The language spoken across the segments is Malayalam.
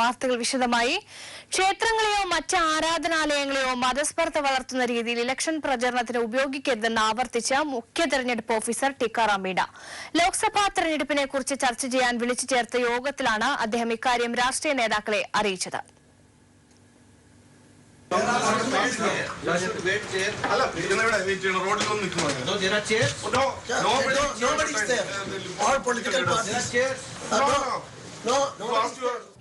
വാർത്തകൾ വിശദമായി. ക്ഷേത്രങ്ങളെയോ മറ്റ് ആരാധനാലയങ്ങളെയോ മതസ്പർദ്ധ വളർത്തുന്ന രീതിയിൽ ഇലക്ഷൻ പ്രചരണത്തിന് ഉപയോഗിക്കരുതെന്ന് ആവർത്തിച്ച മുഖ്യ തെരഞ്ഞെടുപ്പ് ഓഫീസർ ടിക്കാറാം മീണ. ലോക്സഭാ തെരഞ്ഞെടുപ്പിനെ കുറിച്ച് ചർച്ച ചെയ്യാൻ വിളിച്ചു ചേർത്ത യോഗത്തിലാണ് അദ്ദേഹം ഇക്കാര്യം രാഷ്ട്രീയ നേതാക്കളെ അറിയിച്ചത്.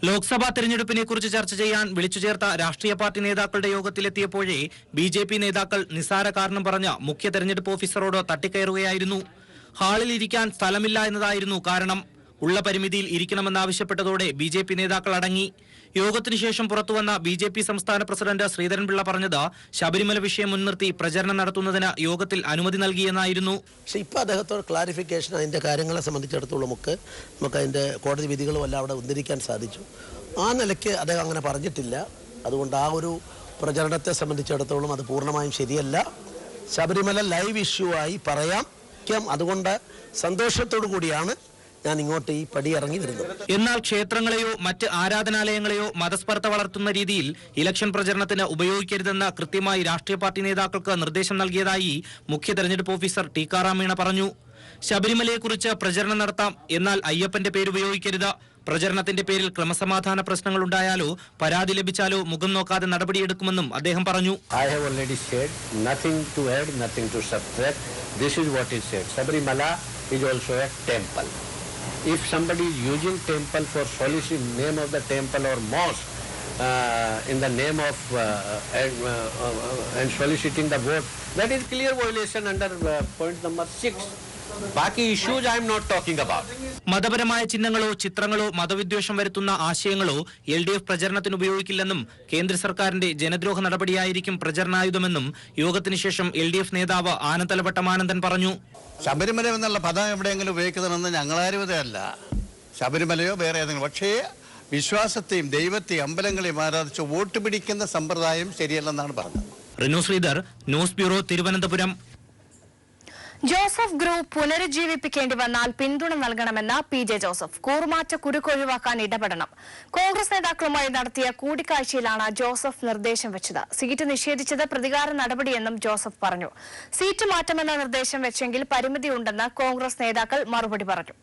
ലോക്സഭാ തെരഞ്ഞെടുപ്പിനെ കുറിച്ച് ചർച്ച ചെയ്യാൻ വിളിച്ചു ചേർത്ത രാഷ്ട്രീയ പാർട്ടി നേതാക്കളുടെ യോഗത്തിലെത്തിയപ്പോഴേ ബി.ജെ.പി. നേതാക്കൾ നിസ്സാര കാരണം പറഞ്ഞ മുഖ്യ തെരഞ്ഞെടുപ്പ് ഓഫീസറോട് തട്ടിക്കയറുകയായിരുന്നു. ഹാളിൽ ഇരിക്കാൻ സ്ഥലമില്ല എന്നതായിരുന്നു കാരണം. ഉള്ള പരിമിതിയിൽ ഇരിക്കണമെന്നാവശ്യപ്പെട്ടതോടെ ബി.ജെ.പി. നേതാക്കൾ അടങ്ങി. യോഗത്തിനു ശേഷം പുറത്തുവന്ന ബി.ജെ.പി. സംസ്ഥാന പ്രസിഡന്റ് ശ്രീധരൻപിള്ള പറഞ്ഞത് ശബരിമല വിഷയം മുൻനിർത്തി പ്രചരണം നടത്തുന്നതിന് യോഗത്തിൽ അനുമതി നൽകിയെന്നായിരുന്നു. പക്ഷേ ഇപ്പോൾ അദ്ദേഹത്തോട് ക്ലാരിഫിക്കേഷൻ അതിൻ്റെ കാര്യങ്ങളെ സംബന്ധിച്ചിടത്തോളം നമുക്ക് അതിൻ്റെ കോടതി വിധികളും എല്ലാം അവിടെ ഉദ്ധരിക്കാൻ സാധിച്ചു. ആ നിലയ്ക്ക് അദ്ദേഹം അങ്ങനെ പറഞ്ഞിട്ടില്ല. അതുകൊണ്ട് ആ ഒരു പ്രചരണത്തെ സംബന്ധിച്ചിടത്തോളം അത് പൂർണ്ണമായും ശരിയല്ല. ശബരിമല ലൈവ് ഇഷ്യൂ ആയി പറയാം. അതുകൊണ്ട് സന്തോഷത്തോടു കൂടിയാണ് ഞാൻ ഇങ്ങോട്ട് ഈ പടിയിറങ്ങി വരുന്നത്. എന്നാൽ ക്ഷേത്രങ്ങളെയോ മറ്റ് ആരാധനാലയങ്ങളെയോ മതസ്പർദ്ധ വളർത്തുന്ന രീതിയിൽ ഇലക്ഷൻ പ്രചരണത്തിന് ഉപയോഗിക്കരുതെന്ന് കൃത്യമായി രാഷ്ട്രീയ പാർട്ടി നേതാക്കൾക്ക് നിർദ്ദേശം നൽകിയതായി മുഖ്യ തെരഞ്ഞെടുപ്പ് ഓഫീസർ ടിക്കാറാം മീണ പറഞ്ഞു. ശബരിമലയെക്കുറിച്ച് പ്രചരണം നടത്താം, എന്നാൽ അയ്യപ്പന്റെ പേര് ഉപയോഗിക്കരുത്. പ്രചരണത്തിന്റെ പേരിൽ ക്രമസമാധാന പ്രശ്നങ്ങൾ ഉണ്ടായാലോ പരാതി ലഭിച്ചാലോ മുഖം നോക്കാതെ നടപടിയെടുക്കുമെന്നും അദ്ദേഹം പറഞ്ഞു. If somebody is using temple for soliciting name of the temple or mosque in the name of and soliciting the vote, that is clear violation under point number 6. ബാക്കി issues I am not talking about. മതപരമായ ചിഹ്നങ്ങളോ ചിത്രങ്ങളോ മതവിദ്വേഷം വരുത്തുന്ന ആശയങ്ങളോ LDF പ്രചരണത്തിന് ഉപയോഗിക്കില്ലെന്നും കേന്ദ്ര സർക്കാരിന്റെ ജനദ്രോഹ നടപടിയായിരിക്കും പ്രചരണായുധമെന്നും യോഗത്തിന് ശേഷം LDF നേതാവ് ആനന്ദലവട്ടമാനന്ദൻ പറഞ്ഞു. ശബരിമല എന്നുള്ള പദം എവിടെയെങ്കിലും ഉപയോഗിക്കുന്നതെന്ന് ഞങ്ങളാരും ഇതല്ല. ശബരിമലയോ വേറെ ഏതെങ്കിലും, പക്ഷേ വിശ്വാസത്തെയും ദൈവത്തെയും അമ്പലങ്ങളെയും ആരാധിച്ച് വോട്ട് പിടിക്കുന്ന സമ്പ്രദായം ശരിയല്ലെന്നാണ് പറഞ്ഞത്. Rinu Sreedhar, news bureau, Thiruvananthapuram. Joseph group പുനരുജ്ജീവിപ്പിക്കേണ്ടി വന്നാൽ പിന്തുണ നൽകണമെന്ന് പി.ജെ. ജോസഫ്. കൂറുമാറ്റ കുരുക്കൊഴിവാക്കാൻ ഇടപെടണം. കോൺഗ്രസ് നേതാക്കളുമായി നടത്തിയ കൂടിക്കാഴ്ചയിലാണ് ജോസഫ് നിർദ്ദേശം വെച്ചത്. സീറ്റ് നിഷേധിച്ചത് പ്രതികാര നടപടിയെന്നും ജോസഫ് പറഞ്ഞു. സീറ്റ് മാറ്റമെന്ന നിർദ്ദേശം വെച്ചെങ്കിൽ പരിമിതിയുണ്ടെന്ന് കോൺഗ്രസ് നേതാക്കൾ മറുപടി പറഞ്ഞു.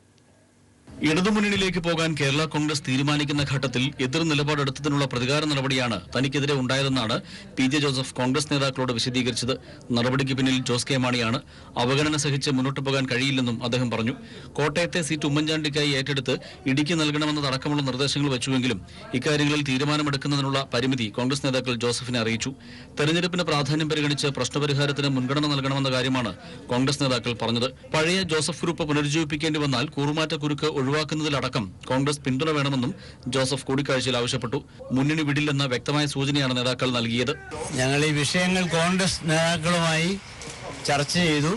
ഇടതുമുന്നണിയിലേക്ക് പോകാൻ കേരള കോൺഗ്രസ് തീരുമാനിക്കുന്ന ഘട്ടത്തിൽ എതിർ നിലപാടെടുത്തതിനുള്ള പ്രതികാര നടപടിയാണ് തനിക്കെതിരെ ഉണ്ടായതെന്നാണ് പി.ജെ. ജോസഫ് കോൺഗ്രസ് നേതാക്കളോട് വിശദീകരിച്ചത്. നടപടിക്ക് പിന്നിൽ ജോസ് കെ മാണിയാണ്. അവഗണന സഹിച്ച് മുന്നോട്ട് പോകാൻ കഴിയില്ലെന്നും അദ്ദേഹം പറഞ്ഞു. കോട്ടയത്തെ സീറ്റ് ഉമ്മൻചാണ്ടിക്കായി ഏറ്റെടുത്ത് ഇടുക്കി നൽകണമെന്നതടക്കമുള്ള നിർദ്ദേശങ്ങൾ വെച്ചുവെങ്കിലും ഇക്കാര്യങ്ങളിൽ തീരുമാനമെടുക്കുന്നതിനുള്ള പരിമിതി കോൺഗ്രസ് നേതാക്കൾ ജോസഫിനെ അറിയിച്ചു. തെരഞ്ഞെടുപ്പിന് പ്രാധാന്യം പരിഗണിച്ച് പ്രശ്നപരിഹാരത്തിന് മുൻഗണന നൽകണമെന്ന കാര്യമാണ് കോൺഗ്രസ് നേതാക്കൾ പറഞ്ഞത്. പഴയ ജോസഫ് ഗ്രൂപ്പ് പുനരുജ്ജീവിപ്പിക്കേണ്ടി വന്നാൽ കൂറുമാറ്റ കുരുക്ക് ഒഴിവാക്കുന്നതിലടക്കം കോൺഗ്രസ് പിന്തുണ വേണമെന്നും ജോസഫ് കൂടിക്കാഴ്ചയിൽ ആവശ്യപ്പെട്ടു. മുന്നണി വിടില്ലെന്ന വ്യക്തമായ സൂചനയാണ് നേതാക്കൾ നൽകിയത്. ഞങ്ങൾ ഈ വിഷയങ്ങൾ കോൺഗ്രസ് നേതാക്കളുമായി ചർച്ച ചെയ്തു.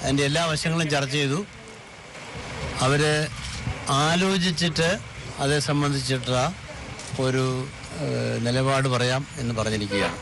അതിൻ്റെ എല്ലാ വശങ്ങളും ചർച്ച ചെയ്തു. അവർ ആലോചിച്ചിട്ട് അതേ സംബന്ധിച്ചിട്ടുള്ള ഒരു നിലപാട് പറയാം എന്ന് പറഞ്ഞിരിക്കുകയാണ്.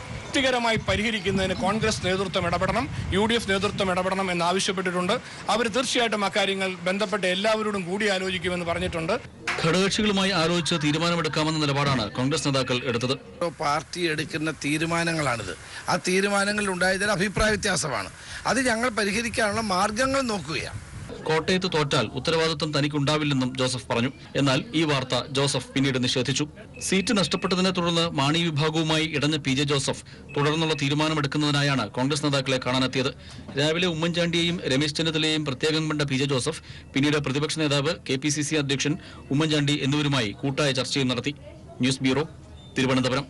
ായി പരിഹരിക്കുന്നതിന് കോൺഗ്രസ് നേതൃത്വം ഇടപെടണം, UDF നേതൃത്വം ഇടപെടണം എന്നാവശ്യപ്പെട്ടിട്ടുണ്ട്. അവർ തീർച്ചയായിട്ടും അക്കാര്യങ്ങൾ ബന്ധപ്പെട്ട എല്ലാവരോടും കൂടി ആലോചിക്കുമെന്ന് പറഞ്ഞിട്ടുണ്ട്. ഘടകകക്ഷികളുമായി ആലോചിച്ച് തീരുമാനമെടുക്കാമെന്ന നിലപാടാണ് കോൺഗ്രസ് നേതാക്കൾ എടുത്തത്. പാർട്ടി എടുക്കുന്ന തീരുമാനങ്ങളാണിത്. ആ തീരുമാനങ്ങളിൽ ഉണ്ടായതിൽ അഭിപ്രായ വ്യത്യാസമാണ്. അത് ഞങ്ങൾ പരിഹരിക്കാനുള്ള മാർഗങ്ങൾ നോക്കുകയാണ്. കോട്ടയത്ത് തോറ്റാൽ ഉത്തരവാദിത്വം തനിക്കുണ്ടാവില്ലെന്നും ജോസഫ് പറഞ്ഞു. എന്നാൽ ഈ വാർത്ത ജോസഫ് പിന്നീട് നിഷേധിച്ചു. സീറ്റ് നഷ്ടപ്പെട്ടതിനെ തുടർന്ന് മാണി വിഭാഗവുമായി ഇടഞ്ഞ പി.ജെ. ജോസഫ് തുടർന്നുള്ള തീരുമാനമെടുക്കുന്നതിനായാണ് കോൺഗ്രസ് നേതാക്കളെ കാണാനെത്തിയത്. രാവിലെ ഉമ്മൻചാണ്ടിയെയും രമേശ് ചെന്നിത്തലയെയും പ്രത്യേകം കണ്ട പി.ജെ. ജോസഫ് പിന്നീട് പ്രതിപക്ഷ നേതാവ്, KPCC അധ്യക്ഷൻ ഉമ്മൻചാണ്ടി എന്നിവരുമായി കൂട്ടായ ചർച്ചയും നടത്തി. News bureau, Thiruvananthapuram.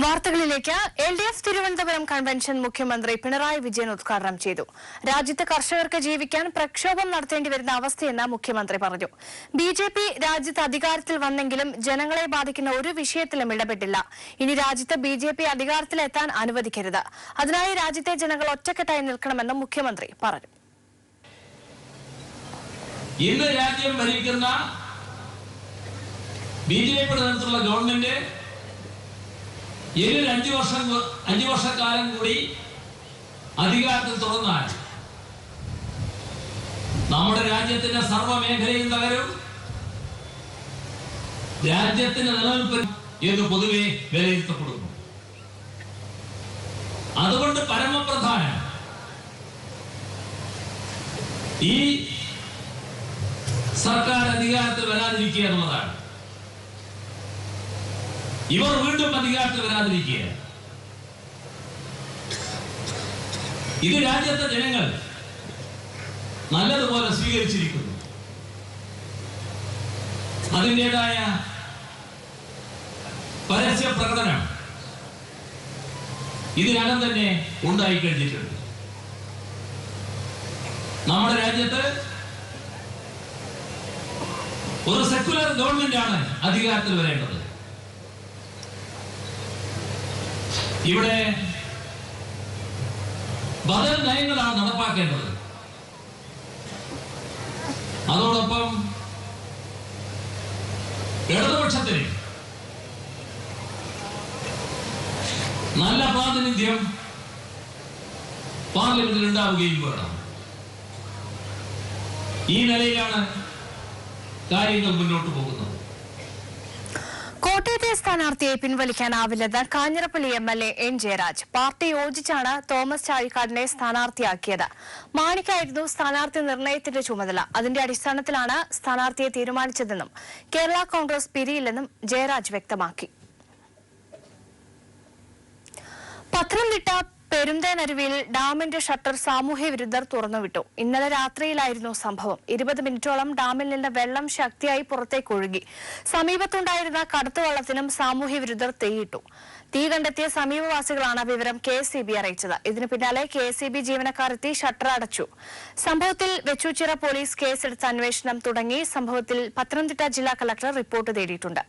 വാർത്തകളിലേക്ക്. LDF തിരുവനന്തപുരം കൺവെൻഷൻ മുഖ്യമന്ത്രി പിണറായി വിജയൻ ഉദ്ഘാടനം ചെയ്തു. രാജ്യത്ത് കർഷകർക്ക് ജീവിക്കാൻ പ്രക്ഷോഭം നടത്തേണ്ടി വരുന്ന അവസ്ഥയെന്ന് മുഖ്യമന്ത്രി പറഞ്ഞു. BJP രാജ്യത്ത് അധികാരത്തിൽ വന്നെങ്കിലും ജനങ്ങളെ ബാധിക്കുന്ന ഒരു വിഷയത്തിലും ഇടപെട്ടില്ല. ഇനി രാജ്യത്ത് BJP അധികാരത്തിലെത്താൻ അനുവദിക്കരുത്. അതിനായി രാജ്യത്തെ ജനങ്ങൾ ഒറ്റക്കെട്ടായി നിൽക്കണമെന്നും മുഖ്യമന്ത്രി പറഞ്ഞു. ഇന്ന് രാജ്യം ഭരിക്കുന്ന BJP നേതൃത്വത്തിലുള്ള ഗവൺമെന്റ് ഇനി 5 വർഷക്കാലം കൂടി അധികാരത്തിൽ തുടർന്നാൽ നമ്മുടെ രാജ്യത്തിന്റെ സർവ്വ മേഖലയും തകരും. രാജ്യത്തിന് നിലനിൽപ്പിന് എന്ന് പൊതുവെ വിലയിരുത്തപ്പെടുന്നു. അതുകൊണ്ട് പരമപ്രധാനം ഈ സർക്കാർ അധികാരത്തിൽ വരാതിരിക്കുക എന്നുള്ളതാണ്. ഇവർ വീണ്ടും അധികാരത്തിൽ വരാതിരിക്കുക. ഇത് രാജ്യത്തെ ജനങ്ങൾ നല്ലതുപോലെ സ്വീകരിച്ചിരിക്കുന്നു. അതിൻ്റെതായ പരസ്യ പ്രകടനം ഇതിനകം തന്നെ ഉണ്ടായിക്കഴിഞ്ഞിട്ടുണ്ട്. നമ്മുടെ രാജ്യത്ത് ഒരു സെക്യുലർ ഗവൺമെന്റ് ആണ് അധികാരത്തിൽ വരേണ്ടത്. ഇവിടെ ബദൽ നയങ്ങളാണ് നടപ്പാക്കേണ്ടത്. അതോടൊപ്പം ഇടതുപക്ഷത്തിന് നല്ല പ്രാതിനിധ്യം പാർലമെന്റിൽ ഉണ്ടാവുകയും വേണം. ഈ നിലയിലാണ് കാര്യങ്ങൾ മുന്നോട്ട് പോകുന്നത്. കോട്ടയത്തെ സ്ഥാനാർത്ഥിയെ പിൻവലിക്കാനാവില്ലെന്ന് Kanjirappally MLA N Jayaraj. Party യോജിച്ചാണ് തോമസ് ചാഴിക്കാടിനെ സ്ഥാനാർത്ഥിയാക്കിയത്. മാണിക്കായിരുന്നു സ്ഥാനാർത്ഥി നിർണയത്തിന്റെ ചുമതല. അതിന്റെ അടിസ്ഥാനത്തിലാണ് സ്ഥാനാർത്ഥിയെ തീരുമാനിച്ചതെന്നും കേരള കോൺഗ്രസ് പിരിയില്ലെന്നും ജയരാജ് വ്യക്തമാക്കി. പത്തനംതിട്ട പെരുന്തേനരുവിയിൽ ഡാമിന്റെ ഷട്ടർ സാമൂഹ്യ വിരുദ്ധർ തുറന്നുവിട്ടു. ഇന്നലെ രാത്രിയിലായിരുന്നു സംഭവം. 20 മിനിറ്റോളം ഡാമിൽ നിന്ന് വെള്ളം ശക്തിയായി പുറത്തേക്ക് ഒഴുകി. സമീപത്തുണ്ടായിരുന്ന കടത്തുവള്ളത്തിനും സാമൂഹ്യ വിരുദ്ധർ തീയിട്ടു. തീ കണ്ടെത്തിയ സമീപവാസികളാണ് വിവരം KSEB അറിയിച്ചത്. ഇതിനു പിന്നാലെ KSEB ജീവനക്കാർ എത്തി ഷട്ടർ അടച്ചു. സംഭവത്തിൽ വെച്ചൂച്ചിറ പോലീസ് കേസെടുത്ത് അന്വേഷണം തുടങ്ങി. സംഭവത്തിൽ പത്തനംതിട്ട ജില്ലാ കളക്ടർ റിപ്പോർട്ട് തേടിയിട്ടുണ്ട്.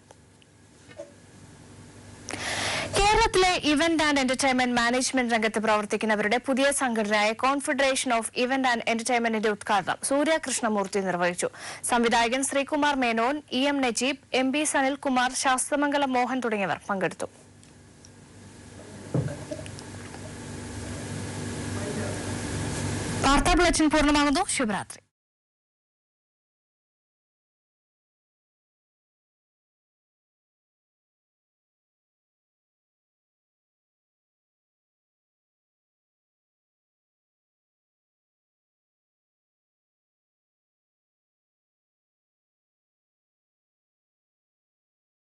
കേരളത്തിലെ ഇവന്റ് ആൻഡ് എന്റർടൈൻമെന്റ് മാനേജ്മെന്റ് രംഗത്ത് പ്രവർത്തിക്കുന്നവരുടെ പുതിയ സംഘടനയായ കോൺഫെഡറേഷൻ ഓഫ് ഇവന്റ് ആൻഡ് എന്റർടൈൻമെന്റിന്റെ ഉദ്ഘാടനം സൂര്യ കൃഷ്ണമൂർത്തി നിർവഹിച്ചു. സംവിധായകൻ ശ്രീകുമാർ മേനോൻ, EM നജീബ്, MB സനിൽകുമാർ, ശാസ്ത്രമംഗലം മോഹൻ തുടങ്ങിയവർ പങ്കെടുത്തു. വാർത്താ ബുള്ളറ്റിൻ പൂർണ്ണമാകുന്നു. ശുഭരാത്രി.